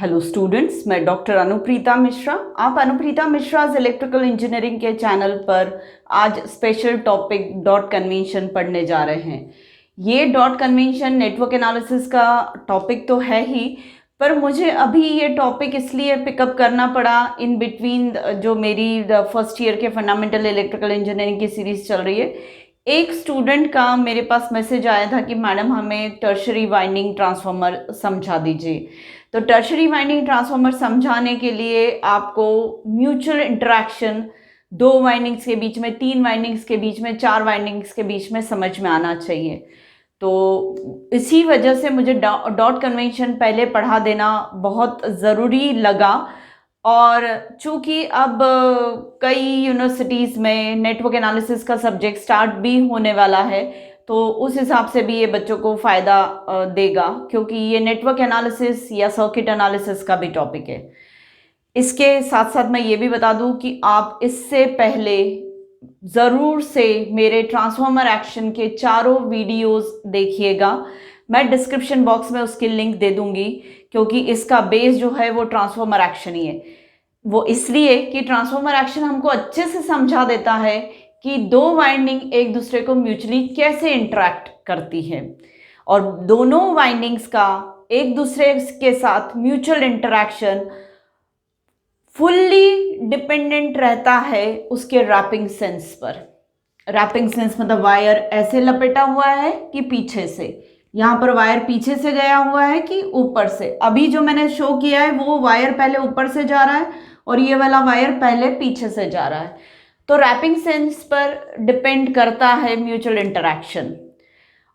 Hello students, मैं doctor Anupreeta Mishra. आप Anupreeta मिश्राज electrical engineering के चैनल पर आज स्पेशल टॉपिक डॉट कन्वेंशन पढ़ने जा रहे हैं। ये डॉट कन्वेंशन नेटवर्क एनालिसिस का टॉपिक तो है ही, पर मुझे अभी ये टॉपिक इसलिए पिकअप करना पड़ा इन बिटवीन जो मेरी फर्स्ट ईयर के फंडामेंटल इलेक्ट्रिकल इंजीनियरिंग की सीरीज चल रही है। एक स्टूडेंट का मेरे पास मैसेज आया था कि मैडम हमें टर्शरी वाइंडिंग ट्रांसफार्मर समझा दीजिए। तो टर्शरी वाइंडिंग ट्रांसफार्मर समझाने के लिए आपको म्यूचुअल इंटरेक्शन 2 वाइंडिंग्स के बीच में, 3 वाइंडिंग्स के बीच में, 4 वाइंडिंग्स के बीच में समझ में आना चाहिए। तो इसी वजह से मुझे डॉट कन्वेंशन पहले पढ़ा देना बहुत ज़रूरी लगा। और चूंकि अब कई यूनिवर्सिटीज़ में नेटवर्क एनालिसिस का सब्जेक्ट स्टार्ट भी होने वाला है, तो उस हिसाब से भी ये बच्चों को फ़ायदा देगा, क्योंकि ये नेटवर्क एनालिसिस या सर्किट एनालिसिस का भी टॉपिक है। इसके साथ साथ मैं ये भी बता दूं कि आप इससे पहले ज़रूर से मेरे ट्रांसफार्मर एक्शन के चारों वीडियोस देखिएगा। मैं डिस्क्रिप्शन बॉक्स में उसकी लिंक दे दूंगी, क्योंकि इसका बेस जो है वो ट्रांसफार्मर एक्शन ही है। वो इसलिए कि ट्रांसफार्मर एक्शन हमको अच्छे से समझा देता है कि 2 वाइंडिंग एक दूसरे को म्यूचुअली कैसे इंटरेक्ट करती है, और दोनों वाइंडिंग्स का एक दूसरे के साथ म्यूचुअल इंटरेक्शन फुल्ली डिपेंडेंट रहता है उसके रैपिंग सेंस पर। रैपिंग सेंस मतलब वायर ऐसे लपेटा हुआ है कि पीछे से, यहाँ पर वायर पीछे से गया हुआ है कि ऊपर से। अभी जो मैंने शो किया है वो वायर पहले ऊपर से जा रहा है और ये वाला वायर पहले पीछे से जा रहा है। तो रैपिंग सेंस पर डिपेंड करता है म्यूचुअल इंटरेक्शन,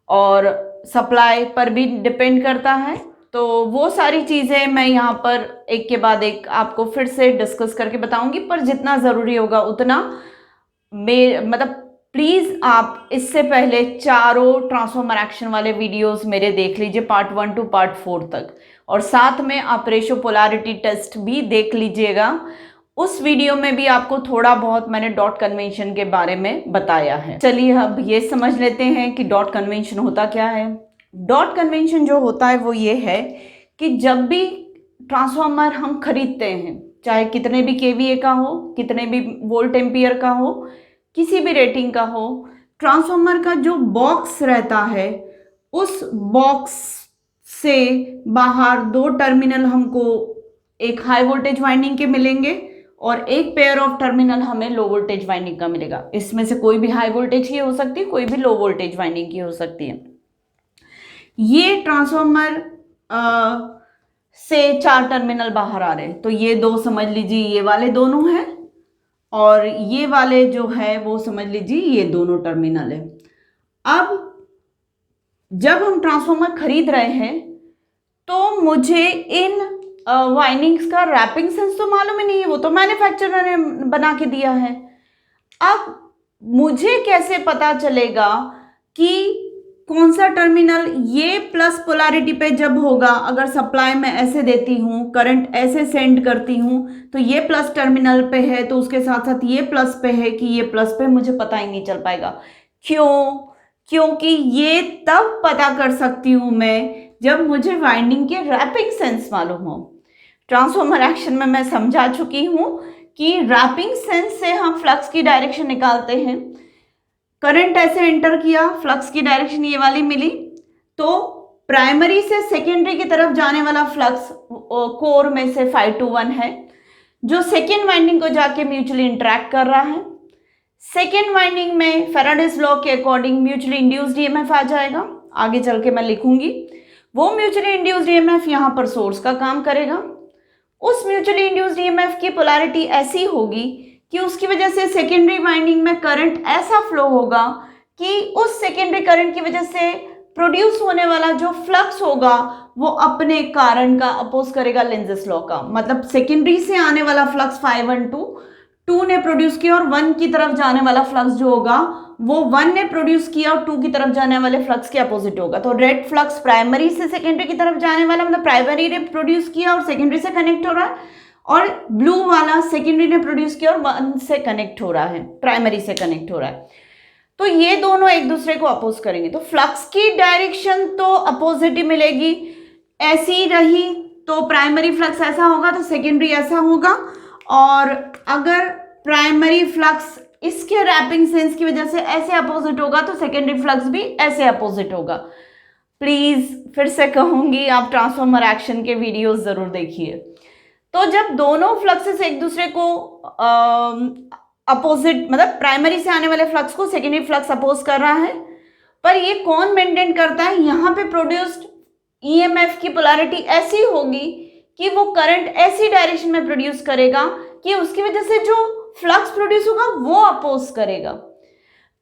और सप्लाई पर भी डिपेंड करता है। तो वो सारी चीज़ें मैं यहाँ पर एक के बाद एक आपको फिर से डिस्कस करके बताऊंगी, पर जितना ज़रूरी होगा उतना मतलब प्लीज़ आप इससे पहले चारों ट्रांसफार्मर एक्शन वाले वीडियोस मेरे देख लीजिए, पार्ट 1 to पार्ट 4 तक, और साथ में आप रेशो पोलैरिटी टेस्ट भी देख लीजिएगा। उस वीडियो में भी आपको थोड़ा बहुत मैंने डॉट कन्वेंशन के बारे में बताया है। चलिए अब ये समझ लेते हैं कि डॉट कन्वेंशन होता क्या है। डॉट कन्वेंशन जो होता है वो ये है कि जब भी ट्रांसफार्मर हम खरीदते हैं, चाहे कितने भी केवीए का हो, कितने भी वोल्ट एम्पियर का हो, किसी भी रेटिंग का हो, ट्रांसफार्मर का जो बॉक्स रहता है उस बॉक्स से बाहर 2 टर्मिनल हमको एक हाई वोल्टेज वाइंडिंग के मिलेंगे और एक पेयर ऑफ टर्मिनल हमें लो वोल्टेज वाइंडिंग का मिलेगा। इसमें से कोई भी हाई वोल्टेज की हो सकती है, कोई भी लो वोल्टेज वाइंडिंग की हो सकती है। ये ट्रांसफार्मर से 4 टर्मिनल बाहर आ रहे हैं, तो ये 2 समझ लीजिए ये वाले दोनों हैं, और ये वाले जो है वो समझ लीजिए ये दोनों टर्मिनल है। अब जब हम ट्रांसफार्मर खरीद रहे हैं तो मुझे इन वाइंडिंग्स का रैपिंग सेंस तो मालूम ही नहीं है, वो तो मैन्युफैक्चरर ने बना के दिया है। अब मुझे कैसे पता चलेगा कि कौन सा टर्मिनल ये प्लस पोलैरिटी पे जब होगा, अगर सप्लाई में ऐसे देती हूँ, करंट ऐसे सेंड करती हूँ, तो ये प्लस टर्मिनल पे है, तो उसके साथ साथ ये प्लस पे है कि ये प्लस पे, मुझे पता ही नहीं चल पाएगा। क्यों? क्योंकि ये तब पता कर सकती हूँ मैं जब मुझे वाइंडिंग के रैपिंग सेंस मालूम हो। ट्रांसफार्मर एक्शन में मैं समझा चुकी हूँ कि रैपिंग सेंस से हम फ्लक्स की डायरेक्शन निकालते हैं। करंट ऐसे एंटर किया, फ्लक्स की डायरेक्शन ये वाली मिली, तो प्राइमरी से सेकेंडरी की तरफ जाने वाला फ्लक्स कोर में से 5-1 है, जो सेकेंड वाइंडिंग को जाके म्यूचुअली इंटरेक्ट कर रहा है। सेकेंड वाइंडिंग में फैराडेज लॉ के अकॉर्डिंग म्यूचुअली इंड्यूस्ड ईएमएफ आ जाएगा, आगे चल के मैं लिखूंगी। वो म्यूचुअली इंड्यूस्ड ईएमएफ यहाँ पर सोर्स का काम करेगा। उस म्यूचुअली इंड्यूस्ड ईएमएफ की पोलैरिटी ऐसी होगी कि उसकी वजह से सेकेंडरी वाइंडिंग में करंट ऐसा फ्लो होगा कि उस सेकेंडरी करंट की वजह से प्रोड्यूस होने वाला जो फ्लक्स होगा वो अपने कारण का अपोज करेगा लेंजेस लॉ का। मतलब सेकेंडरी से आने वाला फ्लक्स 5-1-2 ने प्रोड्यूस किया, और 1 की तरफ जाने वाला फ्लक्स जो होगा वो 1 ने प्रोड्यूस किया और 2 की तरफ जाने वाले फ्लक्स के अपोजिट होगा। तो रेड फ्लक्स प्राइमरी से सेकेंडरी की तरफ जाने वाला, मतलब प्राइमरी ने प्रोड्यूस किया और सेकेंडरी से कनेक्ट हो रहा है, और ब्लू वाला सेकेंडरी ने प्रोड्यूस किया और 1 से कनेक्ट हो रहा है, प्राइमरी से कनेक्ट हो रहा है। तो ये दोनों एक दूसरे को अपोज करेंगे, तो फ्लक्स की डायरेक्शन तो अपोजिट ही मिलेगी। ऐसी रही तो प्राइमरी फ्लक्स ऐसा होगा तो सेकेंडरी ऐसा होगा, और अगर प्राइमरी फ्लक्स इसके रैपिंग सेंस की वजह से ऐसे अपोजिट होगा तो सेकेंडरी फ्लक्स भी ऐसे अपोजिट होगा। प्लीज फिर से कहूंगी, आप ट्रांसफॉर्मर एक्शन के वीडियोस जरूर देखिए। तो जब दोनों फ्लक्सेस एक दूसरे को अपोजिट, मतलब प्राइमरी से आने वाले फ्लक्स को सेकेंडरी फ्लक्स अपोज कर रहा है, पर ये कौन मेंटेन करता है, यहाँ पे प्रोड्यूस्ड ईएमएफ की पोलैरिटी ऐसी होगी कि वो करंट ऐसी डायरेक्शन में प्रोड्यूस करेगा कि उसकी वजह से जो फ्लक्स प्रोड्यूस होगा वो अपोज करेगा।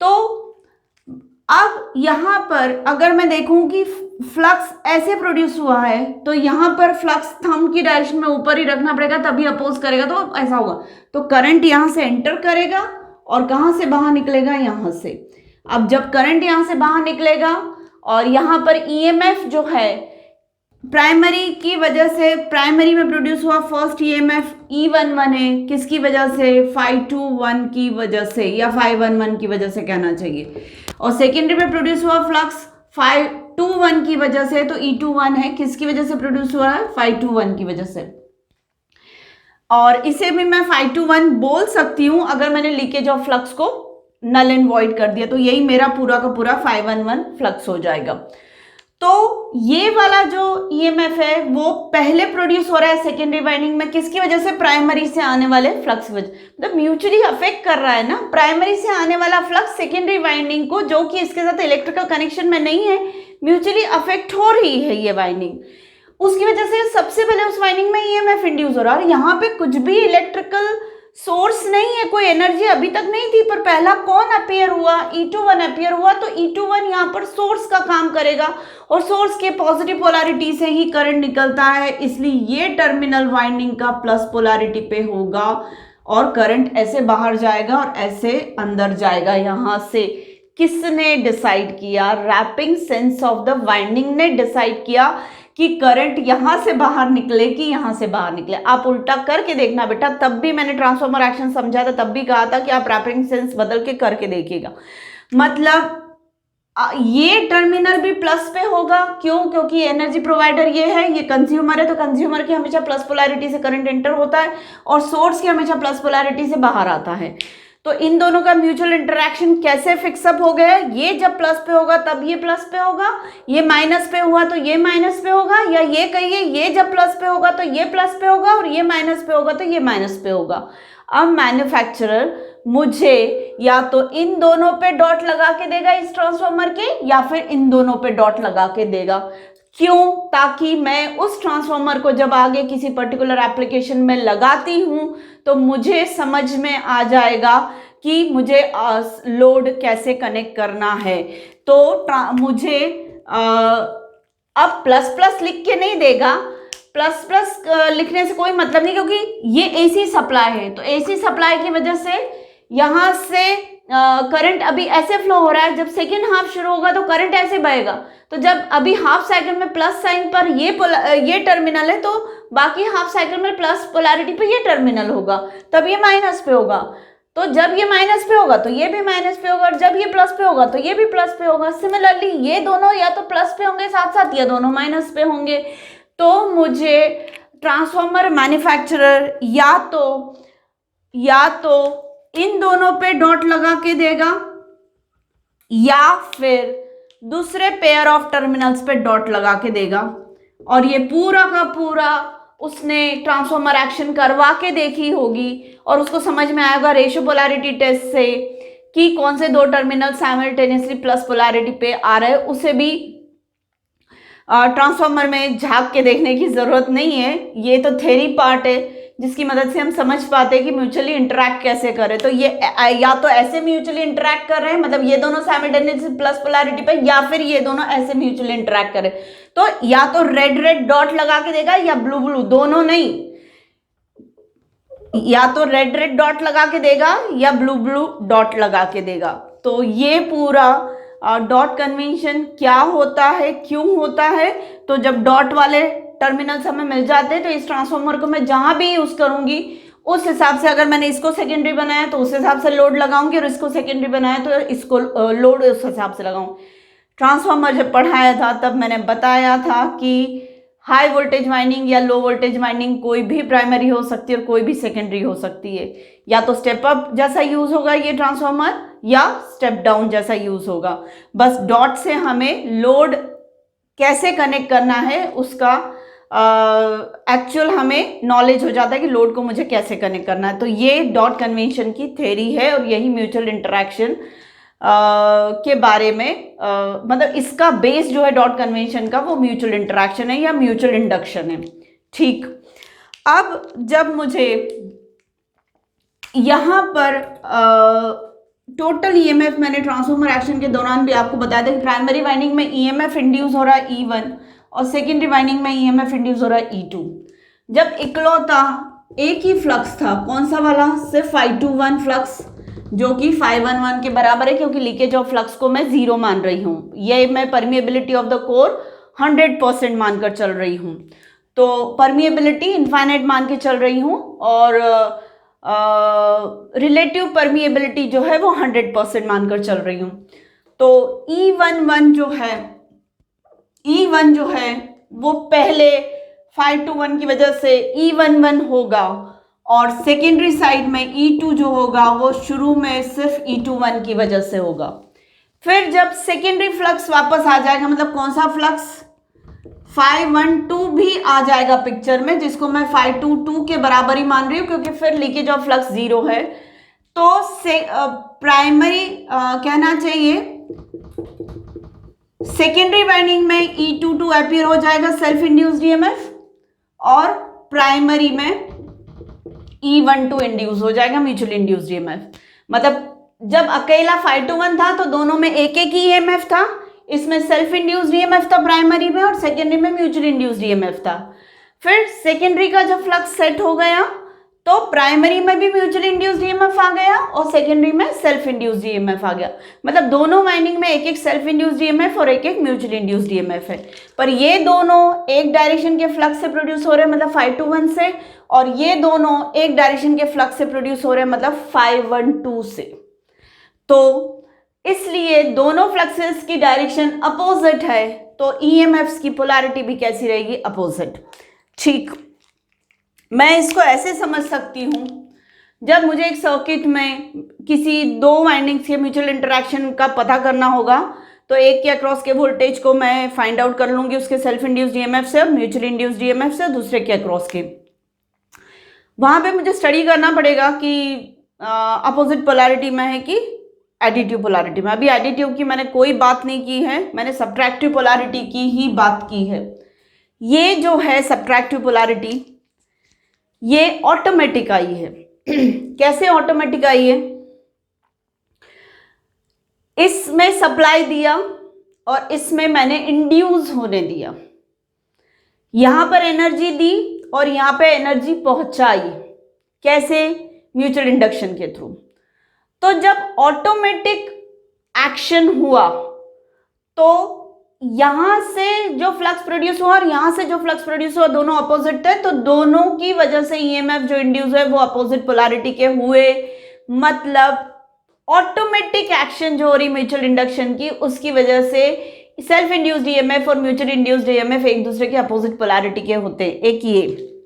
तो अब यहां पर अगर मैं देखूं कि फ्लक्स ऐसे प्रोड्यूस हुआ है तो यहां पर फ्लक्स थंब की डायरेक्शन में ऊपर ही रखना पड़ेगा तभी अपोज करेगा, तो ऐसा होगा। तो करंट यहां से एंटर करेगा और कहां से बाहर निकलेगा, यहां से। अब जब करंट यहां से बाहर निकलेगा और यहां पर ईएमएफ जो है प्राइमरी की वजह से, प्राइमरी में प्रोड्यूस हुआ फर्स्ट ईएमएफ E11 है, किसकी वजह से, φ21 की वजह से, या φ11 की वजह से कहना चाहिए, और सेकेंडरी में प्रोड्यूस हुआ फ्लक्स φ21 की वजह से, तो E21 है, किसकी वजह से प्रोड्यूस हुआ है, φ21 की वजह से। और इसे भी मैं φ21 बोल सकती हूं अगर मैंने लीकेज ऑफ फ्लक्स को नल एंड वॉइड कर दिया, तो यही मेरा पूरा का पूरा φ11 फ्लक्स हो जाएगा। तो ये वाला जो ईएमएफ है वो पहले प्रोड्यूस हो रहा है सेकेंडरी वाइंडिंग में, किसकी वजह से, प्राइमरी से आने वाले फ्लक्स की वजह, मतलब म्यूचुअली अफेक्ट कर रहा है ना, प्राइमरी से आने वाला फ्लक्स सेकेंडरी वाइंडिंग को, जो कि इसके साथ इलेक्ट्रिकल कनेक्शन में नहीं है, म्यूचुअली अफेक्ट हो रही है ये वाइंडिंग, उसकी वजह से सबसे पहले उस वाइंडिंग में ईएमएफ इंड्यूस हो रहा है। और यहाँ पे कुछ भी इलेक्ट्रिकल सोर्स नहीं है, कोई एनर्जी अभी तक नहीं थी, पर पहला कौन अपीयर हुआ, E21 अपीयर हुआ, तो E21 यहाँ पर सोर्स का काम करेगा और सोर्स के पॉजिटिव पोलैरिटी से ही करंट निकलता है, इसलिए ये टर्मिनल वाइंडिंग का प्लस पोलैरिटी पे होगा और करंट ऐसे बाहर जाएगा और ऐसे अंदर जाएगा। यहाँ से किसने डिसाइड किया, wrapping sense of the winding ने डिसाइड किया कि करंट यहां से बाहर निकले कि यहां से बाहर निकले। आप उल्टा करके देखना बेटा, तब भी मैंने ट्रांसफॉर्मर एक्शन समझा था, तब भी कहा था कि आप रैपिंग सेंस बदल के करके देखिएगा। मतलब ये टर्मिनल भी प्लस पे होगा, क्यों, क्योंकि एनर्जी प्रोवाइडर ये है, ये कंज्यूमर है, तो कंज्यूमर की हमेशा प्लस पोलैरिटी से करंट एंटर होता है और सोर्स की हमेशा प्लस पोलैरिटी से बाहर आता है। तो इन दोनों का म्यूचुअल इंटरेक्शन कैसे फिक्सअप हो गया, ये जब प्लस पे होगा तब ये प्लस पे होगा, ये माइनस पे हुआ तो ये माइनस पे होगा, या ये कहिए ये जब प्लस पे होगा तो ये प्लस पे होगा और ये माइनस पे होगा तो ये माइनस पे होगा। अब मैन्युफैक्चरर मुझे या तो इन दोनों पे डॉट लगा के देगा इस ट्रांसफॉर्मर के, या फिर इन दोनों पे डॉट लगा के देगा, क्यों, ताकि मैं उस ट्रांसफॉर्मर को जब आगे किसी पर्टिकुलर एप्लीकेशन में लगाती हूं तो मुझे समझ में आ जाएगा कि मुझे लोड कैसे कनेक्ट करना है। तो मुझे अब प्लस प्लस लिख के नहीं देगा, प्लस प्लस लिखने से कोई मतलब नहीं, क्योंकि ये एसी सप्लाई है, तो एसी सप्लाई की वजह से यहां से करंट अभी ऐसे फ्लो हो रहा है, जब सेकेंड हाफ शुरू होगा तो करंट ऐसे बहेगा, तो जब अभी हाफ साइकिल में प्लस साइन पर ये टर्मिनल है, तो बाकी हाफ साइकिल में प्लस पोलैरिटी पे ये टर्मिनल होगा, तब ये माइनस पे होगा, तो जब ये माइनस पे होगा तो ये भी माइनस पे होगा, और जब ये प्लस पे होगा तो ये भी प्लस पे होगा। सिमिलरली ये दोनों या तो प्लस पे होंगे साथ साथ, या दोनों माइनस पे होंगे। तो मुझे ट्रांसफॉर्मर मैन्युफैक्चरर या तो इन दोनों पे डॉट लगा के देगा, या फिर दूसरे पेयर ऑफ टर्मिनल्स पे डॉट लगा के देगा, और ये पूरा का पूरा उसने ट्रांसफॉर्मर एक्शन करवा के देखी होगी और उसको समझ में आएगा रेशियो पोलैरिटी टेस्ट से कि कौन से दो टर्मिनल साइमल्टेनियसली प्लस पोलैरिटी पे आ रहे हैं। उसे भी ट्रांसफॉर्मर में झांक के देखने की जरूरत नहीं है, ये तो थ्योरी पार्ट है जिसकी मदद से हम समझ पाते हैं कि म्यूचुअली इंटरैक्ट कैसे करें। तो ये या तो ऐसे म्यूचुअली इंटरैक्ट कर रहे हैं, मतलब ये दोनों साइमल्टेनियसली प्लस पोलैरिटी पे, या फिर ये दोनों ऐसे म्यूचुअली इंटरैक्ट करें। तो या तो रेड रेड डॉट लगा के देगा या ब्लू ब्लू, दोनों नहीं, या तो रेड रेड डॉट लगा के देगा या ब्लू ब्लू डॉट लगा के देगा। तो ये पूरा डॉट कन्वेंशन क्या होता है, क्यों होता है, तो जब डॉट वाले टर्मिनल्स हमें मिल जाते हैं तो इस ट्रांसफॉर्मर को मैं जहां भी यूज करूंगी उस हिसाब से, अगर मैंने इसको सेकेंडरी बनाया तो उस हिसाब से लोड लगाऊंगी, और इसको सेकेंडरी बनाया तो इसको लोड उस हिसाब से लगाऊंगी। ट्रांसफॉर्मर जब पढ़ाया था तब मैंने बताया था कि हाई वोल्टेज वाइंडिंग या लो वोल्टेज वाइंडिंग कोई भी प्राइमरी हो सकती है और कोई भी सेकेंडरी हो सकती है। या तो स्टेप अप जैसा यूज होगा ये ट्रांसफार्मर या स्टेप डाउन जैसा यूज होगा। बस डॉट से हमें लोड कैसे कनेक्ट करना है उसका एक्चुअल हमें नॉलेज हो जाता है कि लोड को मुझे कैसे कनेक्ट करना है। तो ये डॉट कन्वेंशन की थ्योरी है और यही म्यूचुअल इंटरैक्शन के बारे में मतलब इसका बेस जो है डॉट कन्वेंशन का वो म्यूचुअल इंटरैक्शन है या म्यूचुअल इंडक्शन है। ठीक, अब जब मुझे यहां पर टोटल ईएमएफ मैंने ट्रांसफार्मर एक्शन के दौरान भी आपको बताया था कि प्राइमरी वाइंडिंग में ईएमएफ इंड्यूस हो रहा है E1 और सेकेंडरी वाइंडिंग में ईएमएफ इंड्यूस हो रहा है E2। जब इकलौता एक ही फ्लक्स था, कौन सा वाला, सिर्फ Φ21 फ्लक्स जो कि Φ11 के बराबर है, क्योंकि लीकेज ऑफ फ्लक्स को मैं 0 मान रही हूं। ये मैं परमिएबिलिटी ऑफ द कोर 100% मानकर चल रही हूं। तो परमिएबिलिटी इनफाइनाइट मान के चल रही हूं और रिलेटिव परमिएबिलिटी जो है वो 100% मानकर चल रही हूं। तो E11 जो है वो पहले Φ21 की वजह से E11 होगा और सेकेंडरी साइड में E2 जो होगा वो शुरू में सिर्फ E21 की वजह से होगा। फिर जब सेकेंडरी फ्लक्स वापस आ जाएगा, मतलब कौन सा फ्लक्स, Φ12 भी आ जाएगा पिक्चर में, जिसको मैं Φ22 के बराबर ही मान रही हूँ क्योंकि फिर लीकेज ऑफ फ्लक्स 0 है। तो प्राइमरी कहना चाहिए सेकेंडरी वाइंडिंग में E22 अपीयर हो जाएगा सेल्फ इंड्यूस्ड ईएमएफ और प्राइमरी में E12 इंड्यूस हो जाएगा म्यूचुअल इंड्यूस्ड ईएमएफ। मतलब जब अकेला Φ21 था तो दोनों में एक एक ही ईएमएफ था, इसमें सेल्फ इंड्यूस्ड ईएमएफ था प्राइमरी में और सेकेंडरी में म्यूचुअल इंड्यूस्ड ईएमएफ था। फिर सेकेंडरी का जब फ्लक्स सेट हो गया तो प्राइमरी में भी म्यूचुअल इंड्यूस्ड ईएमएफ आ गया और सेकेंडरी में सेल्फ इंड्यूस्ड ईएमएफ आ गया। मतलब दोनों वाइंडिंग में एक एक सेल्फ इंड्यूस्ड ईएमएफ और एक एक म्यूचुअल इंड्यूस्ड ईएमएफ है। पर ये दोनों एक डायरेक्शन के फ्लक्स से प्रोड्यूस हो रहे हैं, मतलब Φ21 से, और ये दोनों एक डायरेक्शन के फ्लक्स से प्रोड्यूस हो रहे हैं, मतलब Φ12 से। तो इसलिए दोनों फ्लक्सेस की डायरेक्शन अपोजिट है, तो ईएमएफ्स की पोलैरिटी भी कैसी रहेगी, अपोजिट। ठीक, मैं इसको ऐसे समझ सकती हूं, जब मुझे एक सर्किट में किसी दो वाइंडिंग्स के म्यूचुअल इंटरैक्शन का पता करना होगा तो एक के अक्रॉस के वोल्टेज को मैं फाइंड आउट कर लूंगी उसके सेल्फ इंड्यूस्ड ईएमएफ से और म्यूचुअल इंड्यूस्ड ईएमएफ से, दूसरे के अक्रॉस के। वहां पे मुझे स्टडी करना पड़ेगा कि अपोजिट पोलैरिटी में है कि एडिटिव पोलैरिटी में। अभी एडिटिव की मैंने कोई बात नहीं की है, मैंने सब्ट्रैक्टिव पोलैरिटी की ही बात की है। ये जो है सब्ट्रैक्टिव पोलैरिटी ये ऑटोमेटिक आई है। कैसे ऑटोमेटिक आई है, इसमें सप्लाई दिया और इसमें मैंने इंड्यूस होने दिया, यहां पर एनर्जी दी और यहां पे एनर्जी पहुंचाई। कैसे, म्यूचुअल इंडक्शन के थ्रू। तो जब ऑटोमेटिक एक्शन हुआ तो यहां से जो फ्लक्स प्रोड्यूस हुआ और यहां से जो फ्लक्स प्रोड्यूस हुआ दोनों अपोजिट थे, तो दोनों की वजह से ईएमएफ जो इंड्यूस है वो अपोजिट पोलैरिटी के हुए। मतलब ऑटोमेटिक एक्शन जो हो रही म्यूचुअल इंडक्शन की, उसकी वजह से सेल्फ इंड्यूस्ड ईएमएफ और म्यूचुअल इंड्यूस्ड ईएमएफ एक दूसरे के अपोजिट पोलैरिटी के होते हैं। एक ये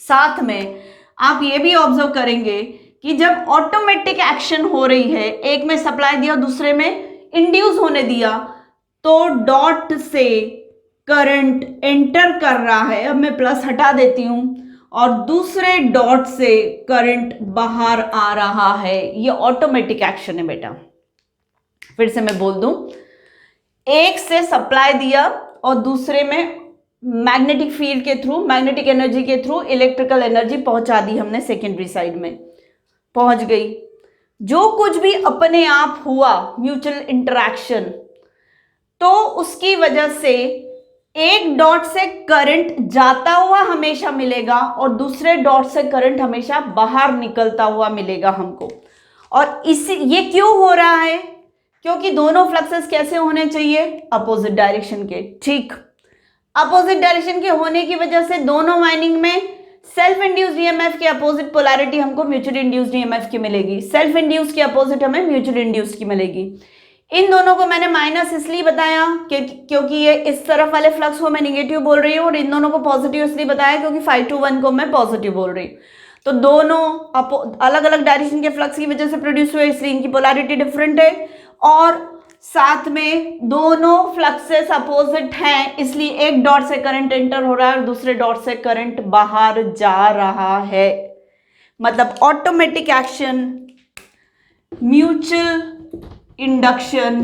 साथ में आप ये भी ऑब्जर्व करेंगे कि जब ऑटोमेटिक एक्शन हो रही है, एक में सप्लाई दिया दूसरे में इंड्यूस होने दिया, तो डॉट से करंट एंटर कर रहा है, अब मैं प्लस हटा देती हूं, और दूसरे डॉट से करंट बाहर आ रहा है। ये ऑटोमेटिक एक्शन है बेटा। फिर से मैं बोल दूं, एक से सप्लाई दिया और दूसरे में मैग्नेटिक फील्ड के थ्रू, मैग्नेटिक एनर्जी के थ्रू इलेक्ट्रिकल एनर्जी पहुंचा दी हमने, सेकेंडरी साइड में पहुंच गई। जो कुछ भी अपने आप हुआ म्यूचुअल इंटरैक्शन, तो उसकी वजह से एक डॉट से करंट जाता हुआ हमेशा मिलेगा और दूसरे डॉट से करंट हमेशा बाहर निकलता हुआ मिलेगा हमको। और ये क्यों हो रहा है, क्योंकि दोनों फ्लक्सेस कैसे होने चाहिए, अपोजिट डायरेक्शन के। ठीक, अपोजिट डायरेक्शन के होने की वजह से दोनों वाइंडिंग में सेल्फ इंड्यूस्ड ईएमएफ के अपोजिट पोलैरिटी हमको म्यूचुअल इंड्यूस्ड ईएमएफ की मिलेगी, सेल्फ इंड्यूस्ड के अपोजिट हमें म्यूचुअल इंड्यूस्ड की मिलेगी। इन दोनों को मैंने माइनस इसलिए बताया क्योंकि ये इस तरफ वाले फ्लक्स को मैं निगेटिव बोल रही हूँ, और इन दोनों को पॉजिटिव इसलिए बताया क्योंकि 5 to 1 को मैं पॉजिटिव बोल रही हूँ। तो दोनों अलग अलग डायरेक्शन के फ्लक्स की वजह से प्रोड्यूस हुए, इसलिए इनकी पोलैरिटी डिफरेंट है, और साथ में दोनों फ्लक्सेस अपोजिट हैं, इसलिए एक डॉट से करंट एंटर हो रहा है और दूसरे डॉट से करंट बाहर जा रहा है। मतलब automatic action, mutual induction,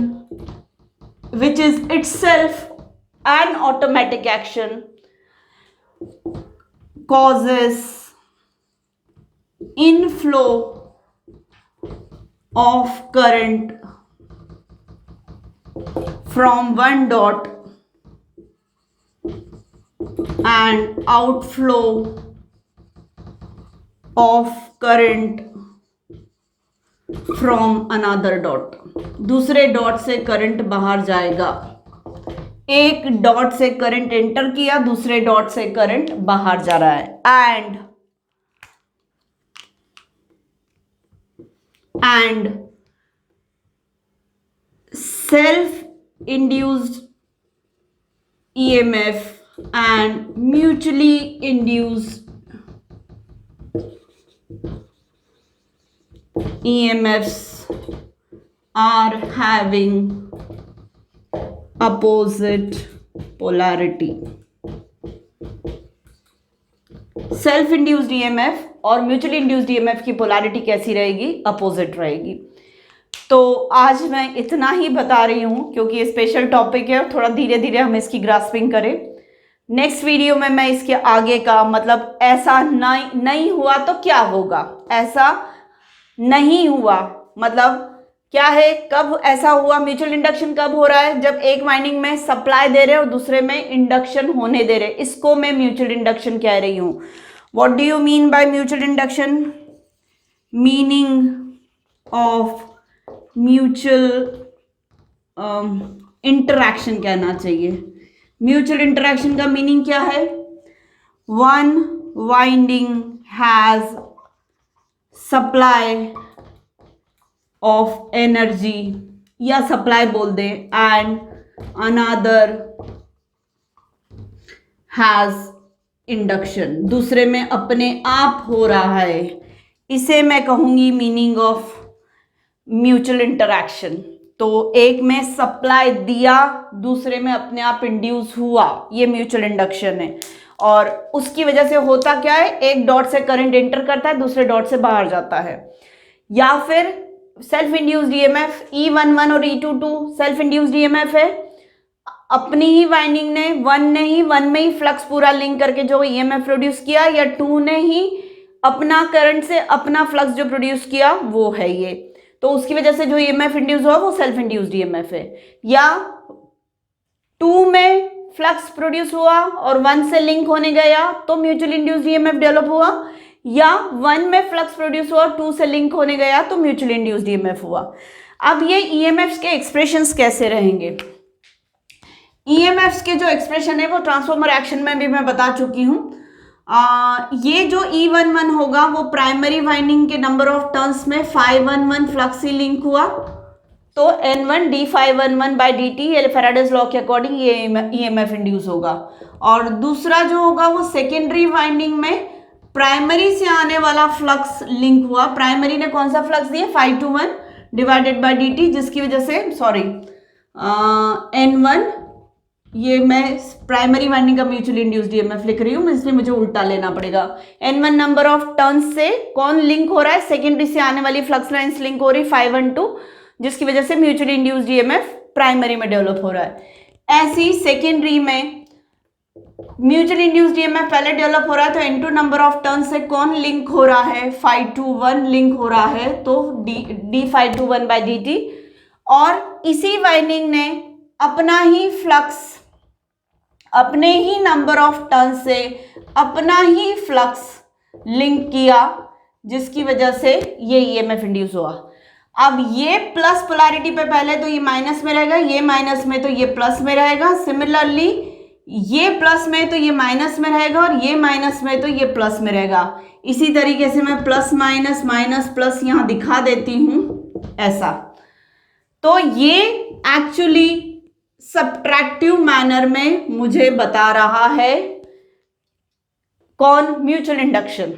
which is itself an automatic action, causes inflow of current from one dot and outflow of current from another dot. दूसरे डॉट से करंट बाहर जाएगा। एक डॉट से करंट एंटर किया, दूसरे डॉट से करंट बाहर जा रहा है। And self induced EMF and mutually induced EMFs are having opposite polarity. Self induced EMF और म्यूचुअली इंड्यूस्ड ईएमएफ की पोलैरिटी कैसी रहेगी? अपोजिट रहेगी। तो आज मैं इतना ही बता रही हूं क्योंकि ये स्पेशल टॉपिक है, थोड़ा धीरे धीरे हम इसकी ग्रास्पिंग करें। नेक्स्ट वीडियो में मैं इसके आगे का, मतलब ऐसा नहीं हुआ तो क्या होगा, ऐसा नहीं हुआ मतलब क्या है, कब ऐसा हुआ, म्यूचुअल इंडक्शन कब हो रहा है, जब एक वाइंडिंग में सप्लाई दे रहे और दूसरे में इंडक्शन होने दे रहे, इसको मैं म्यूचुअल इंडक्शन कह रही हूं। What do you mean by mutual induction? Meaning of mutual interaction कहना चाहिए। म्यूचुअल इंटरैक्शन का मीनिंग क्या है? One winding has supply of energy या सप्लाई बोल दें, एंड अनदर हैज इंडक्शन, दूसरे में अपने आप हो रहा है। इसे मैं कहूंगी मीनिंग ऑफ म्यूचुअल इंटरैक्शन। तो एक में सप्लाई दिया, दूसरे में अपने आप इंड्यूस हुआ, ये म्यूचुअल इंडक्शन है। और उसकी वजह से होता क्या है, एक डॉट से करंट एंटर करता है, दूसरे डॉट से बाहर जाता है। या फिर सेल्फ इंड्यूस्ड ईएमएफ E11 और E22 सेल्फ इंड्यूस्ड ईएमएफ है, अपनी ही वाइंडिंग ने वन में ही फ्लक्स पूरा लिंक करके जो ईएमएफ प्रोड्यूस किया, या 2 ने ही अपना करंट से अपना फ्लक्स जो प्रोड्यूस किया वो है ये। तो उसकी वजह से जो ईएमएफ इंड्यूस हुआ वो सेल्फ इंड्यूस्ड ईएमएफ है। या 2 में फ्लक्स प्रोड्यूस हुआ और 1 से लिंक होने गया तो म्यूचुअल इंड्यूस्ड ईएमएफ डेवलप हुआ, या 1 में फ्लक्स प्रोड्यूस हुआ और 2 से लिंक होने गया तो म्यूचुअल इंड्यूस्ड ईएमएफ हुआ। अब ये ईएमएफ्स के एक्सप्रेशंस कैसे रहेंगे? ईएमएफ्स के जो एक्सप्रेशन है वो ट्रांसफॉर्मर एक्शन में भी मैं बता चुकी हूँ। ये जो E11 होगा वो प्राइमरी वाइंडिंग के नंबर ऑफ टर्न्स में 511 फ्लक्स ही लिंक हुआ, तो N1 d∅11/dt ये फैराडेज लॉ के अकॉर्डिंग ये ईएमएफ इंड्यूस होगा। और दूसरा जो होगा वो सेकेंडरी वाइंडिंग में प्राइमरी से आने वाला फ्लक्स लिंक हुआ। प्राइमरी ने कौन सा फ्लक्स दिया? 521/dt, जिसकी वजह से N1, ये मैं प्राइमरी वाइंडिंग का म्यूचुअल इंड्यूस्ड ईएमएफ लिख रही हूँ, इसलिए मुझे उल्टा लेना पड़ेगा। N1 नंबर ऑफ टर्न्स से कौन लिंक हो रहा है? सेकेंडरी से आने वाली फ्लक्स लाइन्स लिंक हो रही 512, जिसकी वजह से म्यूचुअल इंड्यूस्ड ईएमएफ प्राइमरी में डेवलप हो रहा है। ऐसी सेकेंडरी में म्यूचुअल इंड्यूस्ड ईएमएफ पहले डेवलप हो रहा है तो N2 नंबर ऑफ टर्न से कौन लिंक हो रहा है? 521 लिंक हो रहा है, तो d∅21/dt। और इसी वाइंडिंग ने अपना ही फ्लक्स अपने ही नंबर ऑफ टर्न से अपना ही फ्लक्स लिंक किया, जिसकी वजह से ये ईएमएफ इंड्यूस हुआ। अब ये प्लस पोलैरिटी पे पहले तो ये माइनस में रहेगा, ये माइनस में तो ये प्लस में रहेगा, सिमिलरली ये प्लस में तो ये माइनस में रहेगा, और ये माइनस में तो ये प्लस में रहेगा। इसी तरीके से मैं प्लस माइनस माइनस प्लस यहां दिखा देती हूं ऐसा। तो ये एक्चुअली सब्ट्रैक्टिव मैनर में मुझे बता रहा है कौन, म्यूचुअल इंडक्शन।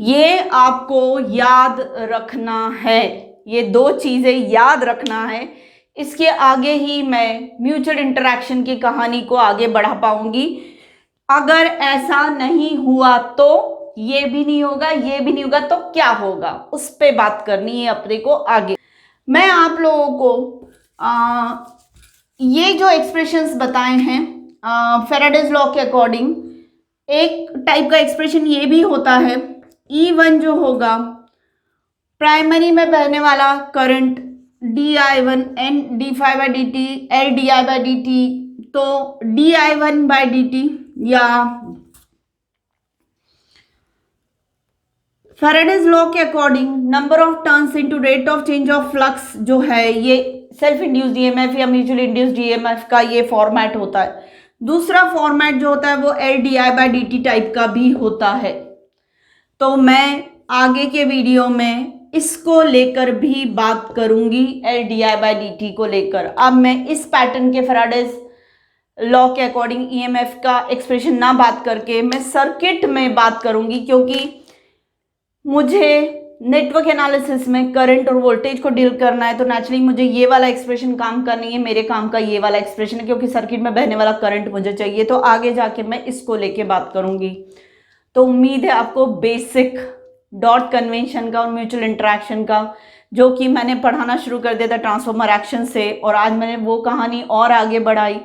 ये आपको याद रखना है, ये दो चीजें याद रखना है। इसके आगे ही मैं म्यूचुअल इंटरैक्शन की कहानी को आगे बढ़ा पाऊंगी। अगर ऐसा नहीं हुआ तो ये भी नहीं होगा, ये भी नहीं होगा, तो क्या होगा, उस पे बात करनी है अपने को आगे। मैं आप लोगों को ये जो एक्सप्रेशंस बताए हैं फैराडेज लॉ के अकॉर्डिंग, एक टाइप का एक्सप्रेशन ये भी होता है, E1 जो होगा प्राइमरी में बहने वाला current di1 n d5/dt L di/dt, तो di1/dt या फैराडेज लॉ के according number of turns into rate of change of flux जो है, ये सेल्फ इंड्यूस्ड ईएमएफ या म्यूचुअल इंड्यूस्ड ईएमएफ का ये फॉर्मेट होता है। दूसरा फॉर्मेट जो होता है वो L di/dt टाइप का भी होता है। तो मैं आगे के वीडियो में इसको लेकर भी बात करूंगी, L di/dt को लेकर। अब मैं इस पैटर्न के फैराडेज लॉ के अकॉर्डिंग ईएमएफ का एक्सप्रेशन ना बात करके मैं सर्किट में बात करूंगी, क्योंकि मुझे नेटवर्क एनालिसिस में करंट और वोल्टेज को डील करना है। तो नेचुरली मुझे ये वाला एक्सप्रेशन काम करनी है, मेरे काम का ये वाला एक्सप्रेशन है, क्योंकि सर्किट में बहने वाला करंट मुझे चाहिए। तो आगे जाके मैं इसको लेके बात करूंगी। तो उम्मीद है आपको बेसिक डॉट कन्वेंशन का और म्यूचुअल इंटरैक्शन का, जो कि मैंने पढ़ाना शुरू कर दिया था ट्रांसफॉर्मर एक्शन से, और आज मैंने वो कहानी और आगे बढ़ाई,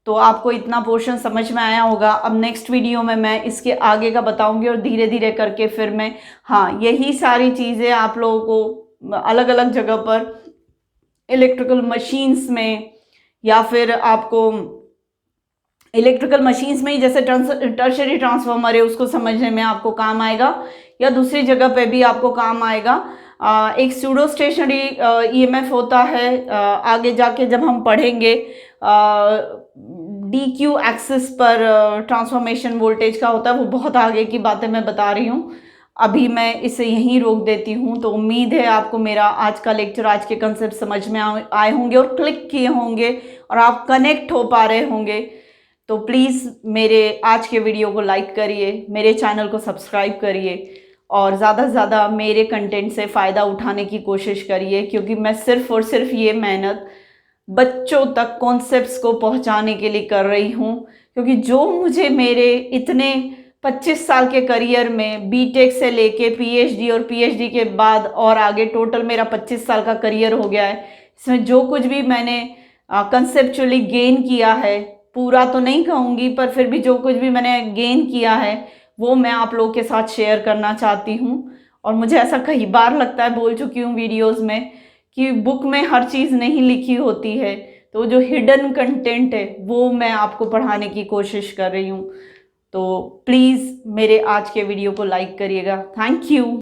तो आपको इतना पोर्शन समझ में आया होगा। अब नेक्स्ट वीडियो में मैं इसके आगे का बताऊंगी और धीरे धीरे करके फिर मैं, हाँ, यही सारी चीज़ें आप लोगों को अलग अलग जगह पर इलेक्ट्रिकल मशीन्स में, या फिर आपको इलेक्ट्रिकल मशीन्स में ही जैसे टर्शियरी ट्रांसफॉर्मर है उसको समझने में आपको काम आएगा, या दूसरी जगह पे भी आपको काम आएगा। एक स्यूडो स्टेशनरी ईएमएफ होता है, आगे जाके जब हम पढ़ेंगे DQ एक्सिस पर ट्रांसफॉर्मेशन वोल्टेज का होता है, वो बहुत आगे की बातें मैं बता रही हूँ। अभी मैं इसे यहीं रोक देती हूँ। तो उम्मीद है आपको मेरा आज का लेक्चर, आज के कंसेप्ट समझ में आए होंगे और क्लिक किए होंगे और आप कनेक्ट हो पा रहे होंगे। तो प्लीज़ मेरे आज के वीडियो को लाइक करिए, मेरे चैनल को सब्सक्राइब करिए और ज़्यादा से ज़्यादा मेरे कंटेंट से फ़ायदा उठाने की कोशिश करिए, क्योंकि मैं सिर्फ़ और सिर्फ ये मेहनत बच्चों तक कॉन्सेप्ट्स को पहुंचाने के लिए कर रही हूं। क्योंकि जो मुझे मेरे इतने 25 साल के करियर में बीटेक से लेके पीएचडी और पीएचडी के बाद और आगे टोटल मेरा 25 साल का करियर हो गया है, इसमें जो कुछ भी मैंने कंसेप्चुअली गेन किया है, पूरा तो नहीं कहूँगी पर फिर भी जो कुछ भी मैंने गेन किया है वो मैं आप लोगों के साथ शेयर करना चाहती हूँ। और मुझे ऐसा कई बार लगता है, बोल चुकी हूँ वीडियोज़ में, कि बुक में हर चीज़ नहीं लिखी होती है, तो जो हिडन कंटेंट है वो मैं आपको पढ़ाने की कोशिश कर रही हूँ। तो प्लीज़ मेरे आज के वीडियो को लाइक करिएगा। Thank you.